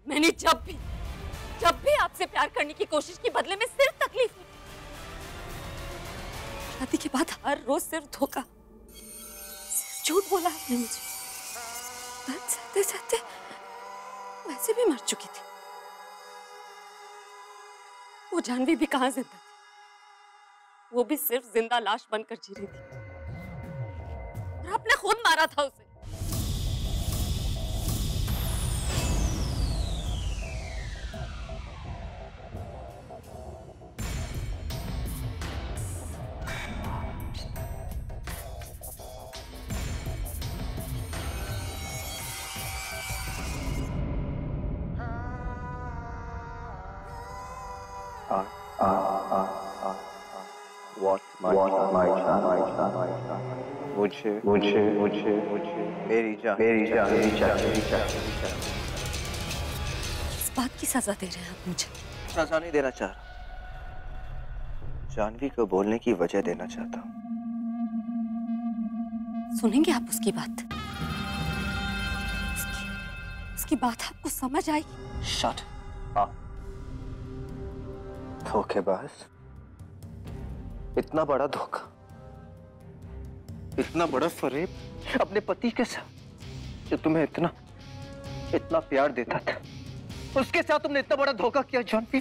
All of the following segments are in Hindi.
मैंने जब भी आपसे प्यार करने की कोशिश की, बदले में सिर्फ तकलीफ हुई। शादी के बाद हर रोज सिर्फ धोखा, सिर्फ झूठ बोला आपने मुझे। दर्द सहते सहते वैसे भी मर चुकी थी। वो जानवी भी कहां जिंदा थी, वो भी सिर्फ जिंदा लाश बनकर जी रही थी, और आपने खुद मारा था उसे। मुझे मेरी जान इस बात की सजा दे रहे हैं आप मुझे? सजा नहीं देना चाह रहा, जानवी को बोलने की वजह देना चाहता हूँ। सुनेंगे आप उसकी बात? उसकी बात आपको समझ आएगी? Shut up. धोखेबाज, इतना बड़ा धोखा, इतना बड़ा फरेब अपने पति के साथ, जो तुम्हें इतना प्यार देता था, उसके साथ तुमने इतना बड़ा धोखा किया जानवी।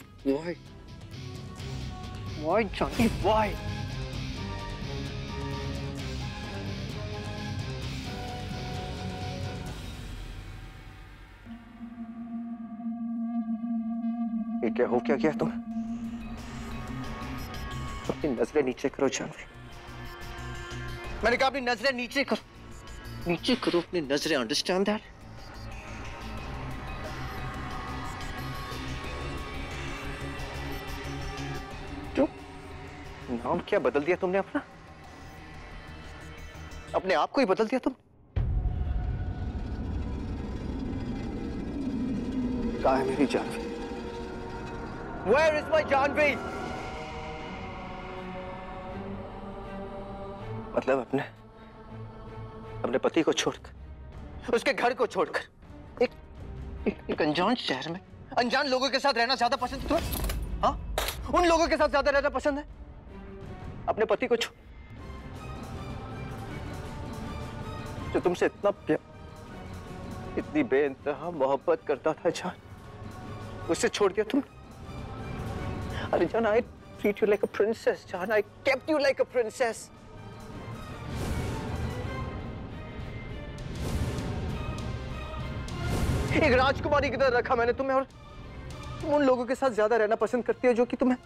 Why Janvi, why? ये क्या हो क्या तुम्हें? अपनी नजरें नीचे करो जानवी। मैंने कहा अपनी नजरें नीचे करो अपनी नजरें। Understand that? क्यों? नाम क्या बदल दिया तुमने अपना? अपने आप को ही बदल दिया तुम? कहाँ है मेरी Janvi? Where is my Janvi? मतलब अपने पति को छोड़कर, उसके घर को छोड़कर, एक अनजान शहर में अनजान लोगों के साथ रहना ज्यादा पसंद है तुम्हें? हाँ, उन लोगों के साथ ज्यादा रहना पसंद है अपने पति को छोड़, जो तुमसे इतना प्यार, इतनी बेइंतहा मोहब्बत करता था जान, उससे छोड़ दिया तुम। अरे जान, I treat you like a princess, जान, I kept you like a princess. एक राजकुमारी की तरह रखा मैंने तुम्हें, और तुम उन लोगों के साथ ज्यादा रहना पसंद करती हो जो कि तुम्हें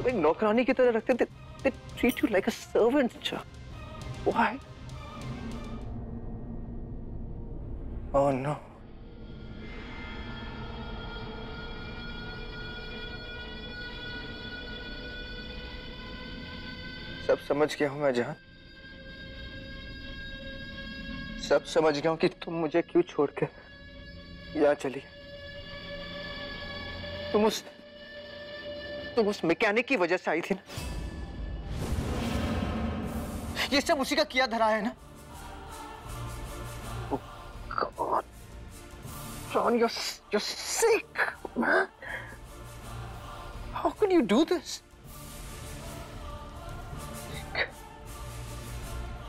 एक नौकरानी की तरह रखते थे। They treat you like a servant, जान। Why? Oh no. सब समझ गया हूं मैं जान, सब समझ गया हूं कि तुम मुझे क्यों छोड़ के यहाँ चली। तुम उस मैकेनिक की वजह से आई थी ना। ये सब उसी का किया धरा है ना। Oh God, John, you're sick, man. How can you do this?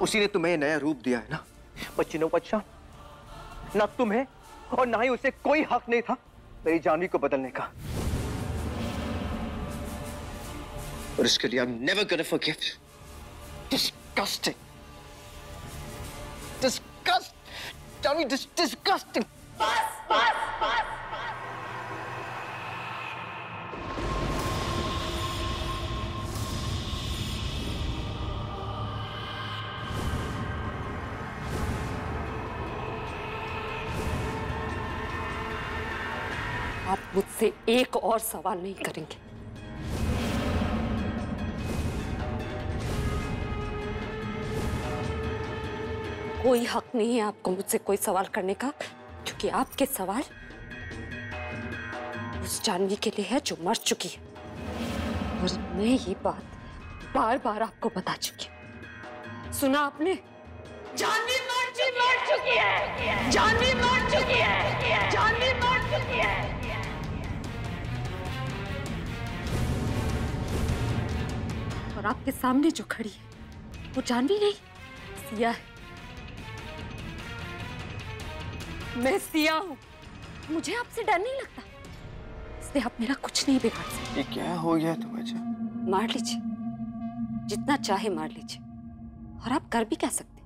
उसी ने तुम्हें नया रूप दिया है ना, but you know what, John? ना तुम्हें और ना ही उसे कोई हक नहीं था मेरी जानवी को बदलने का। और इसके लिए I'm never gonna forgive you. Disgusting. Janvi, disgusting. बस. आप मुझसे एक और सवाल नहीं करेंगे। कोई हक नहीं है आपको मुझसे कोई सवाल करने का, क्योंकि आपके सवाल उस जानवी के लिए है जो मर चुकी है, और मैं ये बात बार बार आपको बता चुकी हूँ। सुना आपने? जानवी मर चुकी है। जानवी मर चुकी है। जानवी और आपके सामने जो खड़ी है वो जानवी नहीं, सिया है। मैं सिया हूं, मुझे आपसे डर नहीं लगता, इसलिए आप मेरा कुछ नहीं बिगाड़ सकते। ये क्या हो गया तुम्हें? मार लीजिए, जितना चाहे मार लीजिए, और आप कर भी कह सकते,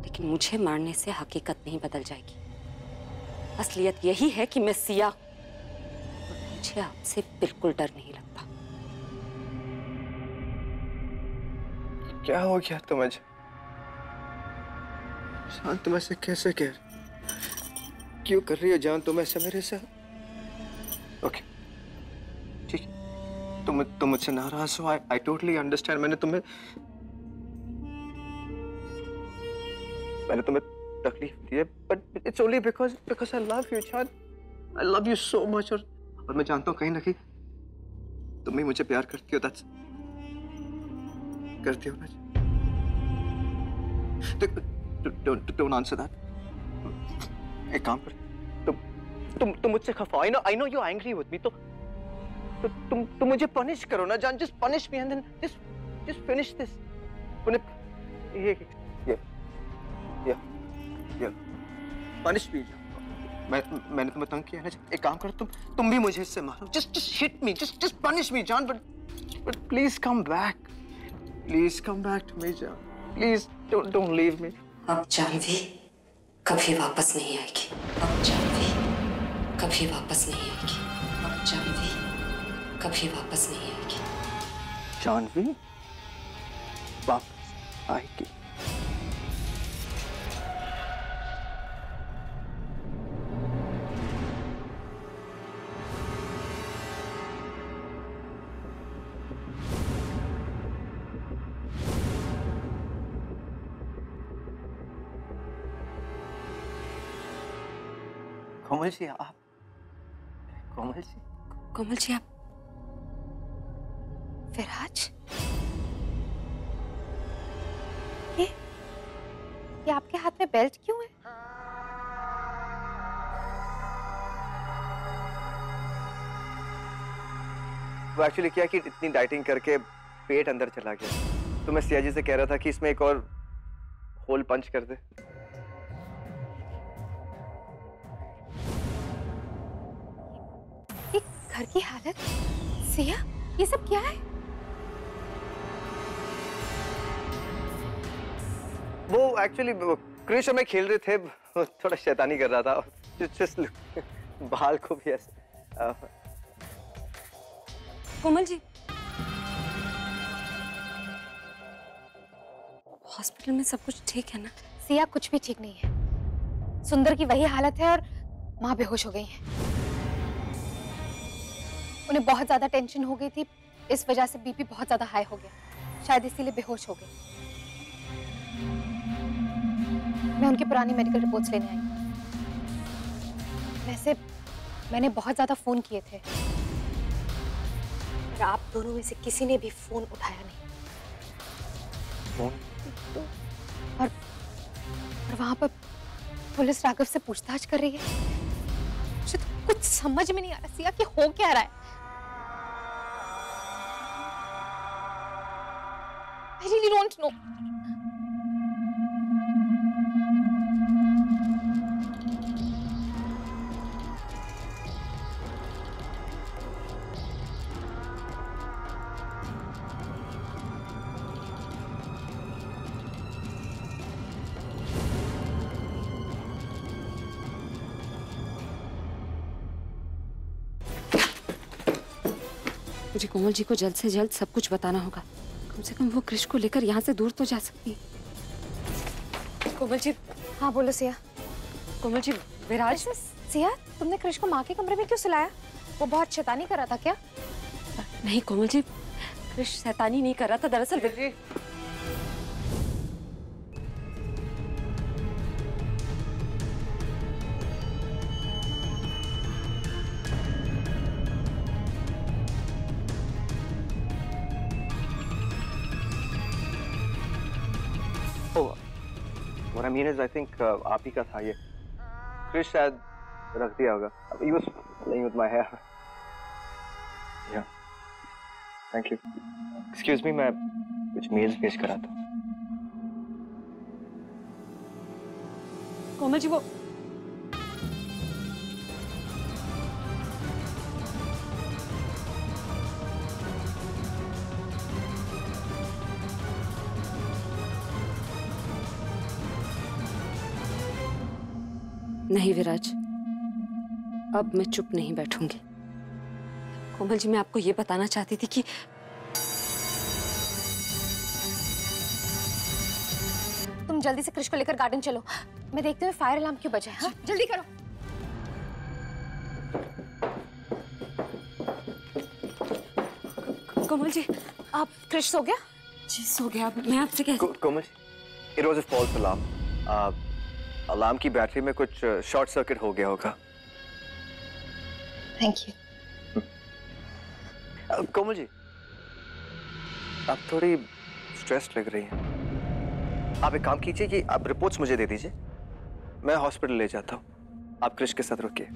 लेकिन मुझे मारने से हकीकत नहीं बदल जाएगी। असलियत यही है कि मैं सिया हूं और मुझे आपसे बिल्कुल डर नहीं लगता। क्या हो गया तुम्हें? जान तुम ऐसे कैसे कह रही? क्यों कर रही हो जान तुम ऐसे मेरे साथ? ओके ठीक, तुम मुझसे नाराज हो। I totally understand. मैंने तुम्हें तकलीफ दी है, but it's only because I love you जान। I love you so much. और मैं जानता हूँ कहीं ना कहीं तुम ही मुझे प्यार करती हो। दैट्स करती हो ना? Don't answer that. एक काम कर, तुम मुझसे खफा। I know you're angry with me. तो तुम मुझे पनिश करो ना जान। Just punish me and then just finish this. ये punish me. मैंने तुम्हें तंग किया ना। एक काम करो, तुम भी मुझे इससे मारो। Just hit me. Just punish me जान. But please come back. Please come back to me जान. Please don't leave me. अब जानवी कभी वापस नहीं आएगी। अब जानवी कभी वापस नहीं आएगी। अब जानवी कभी वापस नहीं आएगी। जानवी वापस आएगी। कोमल जी आप? कोमल जी? कोमल जी आप? विराज? ये आपके हाथ में बेल्ट क्यों है? वो एक्चुअली क्या कि इतनी डाइटिंग करके पेट अंदर चला गया, तो मैं सिया जी से कह रहा था कि इसमें एक और होल पंच कर दे। घर की हालत, सिया, ये सब क्या है? वो एक्चुअली क्रिश और मैं खेल रहे थे, थोड़ा शैतानी कर रहा था। Just बाल को भी ऐसे। कोमल जी, हॉस्पिटल में सब कुछ ठीक है ना? सिया कुछ भी ठीक नहीं है। सुंदर की वही हालत है और माँ बेहोश हो गई है। उन्हें बहुत ज्यादा टेंशन हो गई थी, इस वजह से बीपी बहुत ज्यादा हाई हो गया, शायद इसीलिए बेहोश हो गई। मैं उनकी पुरानी मेडिकल रिपोर्ट्स लेने आई। वैसे मैंने बहुत ज्यादा फोन किए थे, पर आप दोनों में से किसी ने भी फोन उठाया नहीं। और वहां पर पुलिस राघव से पूछताछ कर रही है। मुझे तो कुछ समझ में नहीं आ रहा सिया कि हो क्या रहा है। I really don't know. मुझे कोमल जी को जल्द से जल्द सब कुछ बताना होगा। कम से कम वो क्रिश को लेकर यहाँ से दूर तो जा सकती है। कोमल जी। हाँ बोलो सिया। कोमल जी, विराज। सिया, तुमने क्रिश को माँ के कमरे में क्यों सुलाया? वो बहुत शैतानी कर रहा था क्या? नहीं कोमल जी, क्रिश शैतानी नहीं कर रहा था। दरअसल What I mean is, I think आप ही का था ये। क्रिश शायद रख दिया होगा। He was playing with my hair. Yeah. Thank you. Excuse me, मैं कुछ मेल्स पेश करा था। कोमल जी वो नहीं विराज, अब मैं चुप नहीं बैठूंगी। कोमल जी मैं आपको ये बताना चाहती थी कि तुम जल्दी से क्रिश को लेकर गार्डन चलो। मैं देखती हूँ फायर अलार्म क्यों बजा है। हाँ जल्दी करो। कोमल जी आप क्रिश सो गया? जी सो गया। मैं आपसे कैसे Komal, it was a false alarm. Alarm की बैटरी में कुछ शॉर्ट सर्किट हो गया होगा। Thank you. कोमल जी, आप थोड़ी स्ट्रेस्ड लग रही हैं। आप एक काम कीजिए कि आप रिपोर्ट्स मुझे दे दीजिए, मैं हॉस्पिटल ले जाता हूँ। आप क्रिश के साथ रुकिए।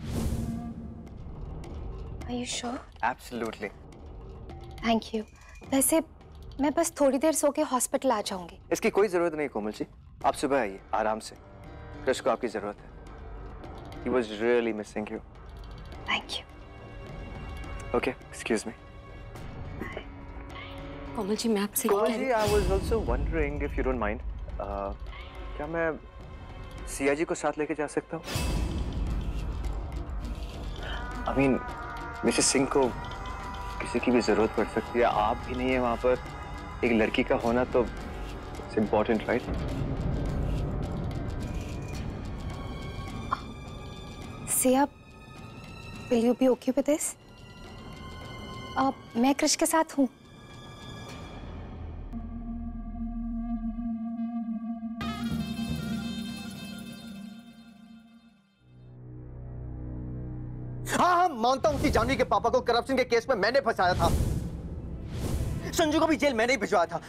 Are you sure? Absolutely. Thank you. वैसे मैं बस थोड़ी देर सो के हॉस्पिटल आ जाऊंगी। इसकी कोई जरूरत नहीं कोमल जी, आप सुबह आइए आराम से। क्रिश को आपकी जरूरत है। He was really missing you. Thank you. Okay, excuse me. Komal ji मैं आपसे Komal ji, I was also wondering if you don't mind, क्या मैं सिया जी को साथ लेके जा सकता हूँ? I mean, मिसेस सिंह को किसी की भी जरूरत पड़ सकती है। आप भी नहीं है वहाँ पर, एक लड़की का होना तो it's important, right? Siya, will you be okay with this? मैं क्रिश के साथ हूँ। हाँ, मानता हूँ कि जानवी के पापा को करप्शन के केस में मैंने फंसाया था। संजू को भी जेल मैंने ही भिजवाया था।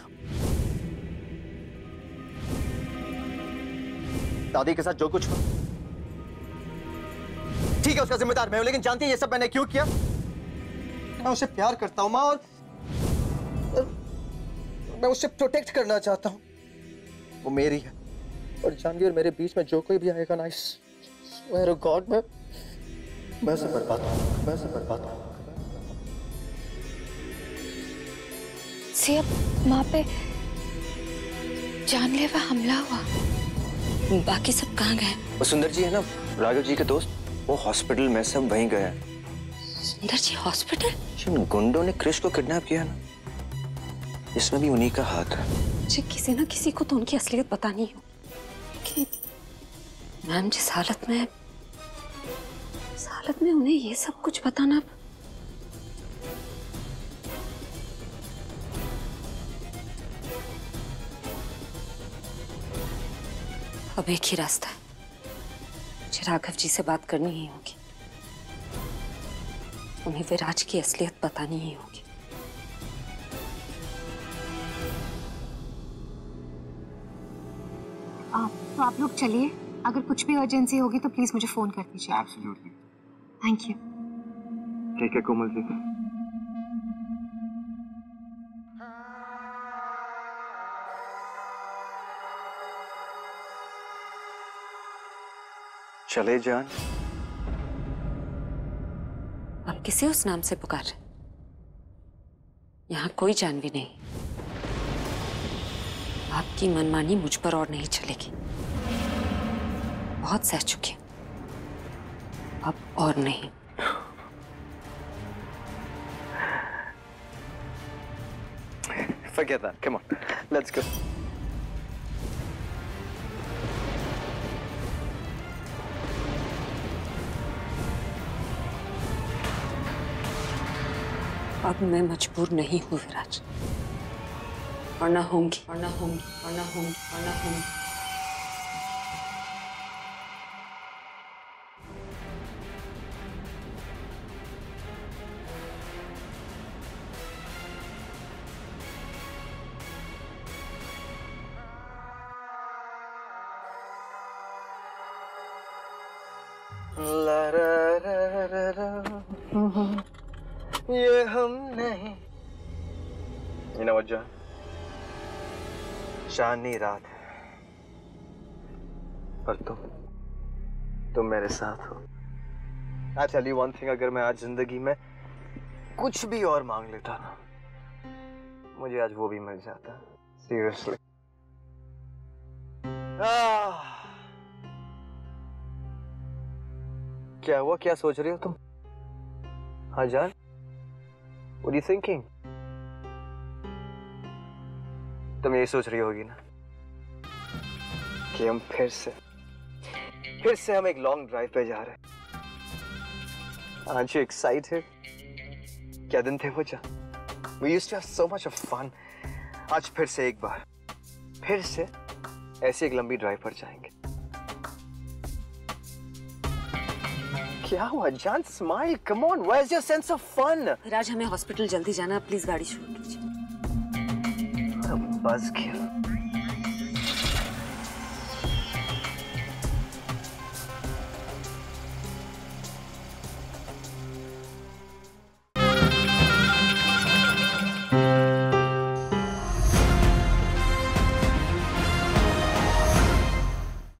दादी के साथ जो कुछ हुआ, ठीक है, उसका जिम्मेदार मैं हूं, लेकिन जानती है ये सब मैंने क्यों किया? मैं उसे प्यार करता हूं मां, और मैं उसे प्रोटेक्ट करना चाहता हूं। वो मेरी है, और जानवी और मेरे बीच में जो कोई भी आएगा ना, I swear to God, मैं उसे बर्बाद करूंगा, मैं उसे बर्बाद करूंगा। सिया, वहाँ पे जानलेवा हमला हुआ। बाकी सब कहाँ गए? वो सुंदर जी है ना, राघव जी के दोस्त, वो हॉस्पिटल में सब वहीं गए हैं। सुंदर जी हॉस्पिटल? जिन गुंडों ने क्रिश को किडनैप किया ना, इसमें भी उन्हीं का हाथ है। मुझे किसी ना किसी को तो उनकी असलियत बतानी हो, लेकिन मैम जिस हालत में उन्हें ये सब कुछ बताना। अब एक ही रास्ता है, मुझे राघव जी से बात करनी ही होगी। उन्हें विराज की असलियत बतानी ही होगी। तो आप लोग चलिए, अगर कुछ भी अर्जेंसी होगी तो प्लीज मुझे फोन कर दीजिए। एब्सोल्युटली। Thank you. ठीक है कोमल जी। चले जान। आप किसे उस नाम से पुकार रहे? यहाँ कोई जानवी नहीं। आपकी मनमानी मुझ पर और नहीं चलेगी। बहुत सह चुकी, अब और नहीं। Forget that. Come on, let's go. अब मैं मजबूर नहीं हूँ विराज, और ना होंगी, और ना होंगी, और ना होंगी, और ना होंगी। ला रा रा रा रा, ये हम नहीं, You know what, John? चांदनी रात है पर तुम मेरे साथ हो। I tell you one thing, अगर मैं आज जिंदगी में कुछ भी और मांग लेता ना, मुझे आज वो भी मिल जाता। Seriously. क्या हुआ? क्या सोच रही हो तुम? हाँ जान? What are you thinking? तुम ये सोच रही होगी ना कि हम फिर से हम एक लॉन्ग ड्राइव पे जा रहे हैं। Aren't you excited? क्या दिन थे वो जा? We used to have so much of fun. आज फिर से एक बार फिर से ऐसी एक लंबी ड्राइव पर जाएंगे। क्या हुआ जान? Smile, come on. Where's your sense of fun? राज, हमें हॉस्पिटल जल्दी जाना, प्लीज गाड़ी शुरू कीजिए। बस किया।